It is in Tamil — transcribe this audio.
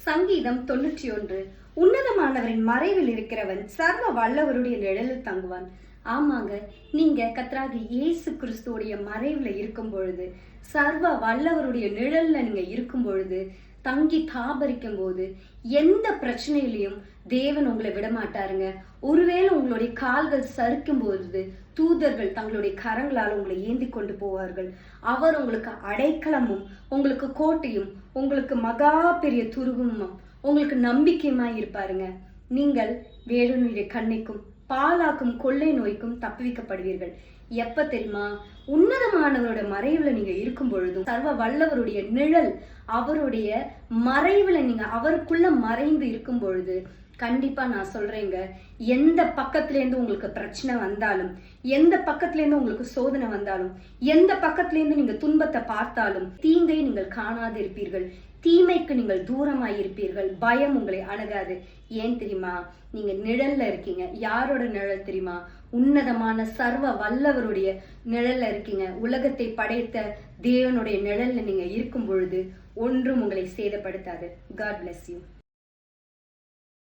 சங்கீதம் 91. உன்னதமானவரின் மறைவில் இருக்கிறவன் சர்வ வல்லவருடைய நிழலில் தங்குவான். ஆமாங்க, நீங்க கர்த்தராகிய இயேசு கிறிஸ்துவோடைய மறைவுல இருக்கும் பொழுது, சர்வ வல்லவருடைய நிழல்ல நீங்க இருக்கும் பொழுது, தங்கி தாபரிக்கும் போது எந்த பிரச்சனையிலையும் தேவன் உங்களை விடமாட்டாருங்க. ஒருவேளை உங்களுடைய கால்கள் சறுக்கும் பொழுது தூதர்கள் தங்களுடைய கரங்களால் உங்களை ஏந்தி கொண்டு போவார்கள். அவர் உங்களுக்கு அடைக்கலமும், உங்களுக்கு கோட்டையும், உங்களுக்கு மகா பெரிய துருவமும், உங்களுக்கு நம்பிக்கையுமாய் இருப்பாருங்க. நீங்கள் வேடனுடைய கண்ணிக்கும் பாலாக்கும் கொள்ளை நோய்க்கும் தப்புவிக்கப்படுவீர்கள். எப்ப தெரியுமா? உன்னதமானவரோட மறைவுல நீங்க இருக்கும் பொழுதும், சர்வ வல்லவருடைய நிழல், அவருடைய மறைவுல நீங்க அவருக்குள்ள மறைந்து இருக்கும் பொழுது, கண்டிப்பா நான் சொல்றேங்க, எந்த பக்கத்துல இருந்து உங்களுக்கு பிரச்சனை வந்தாலும், எந்த பக்கத்துல இருந்து உங்களுக்கு சோதனை வந்தாலும், எந்த பக்கத்துல இருந்து நீங்க துன்பத்தை பார்த்தாலும், தீங்கை நீங்கள் காணாது இருப்பீர்கள், தீமைக்கு நீங்கள் தூரமாய் இருப்பீர்கள். பயம் உங்களை அணுகாது. ஏன் தெரியுமா? நீங்க நிழல்ல இருக்கீங்க. யாரோட நிழல் தெரியுமா? உன்னதமான சர்வ வல்லவருடைய நிழல்ல இருக்கீங்க. உலகத்தை படைத்த தேவனுடைய நிழல்ல நீங்க இருக்கும் பொழுது ஒன்றும் உங்களை சேதப்படுத்தாது. God bless you.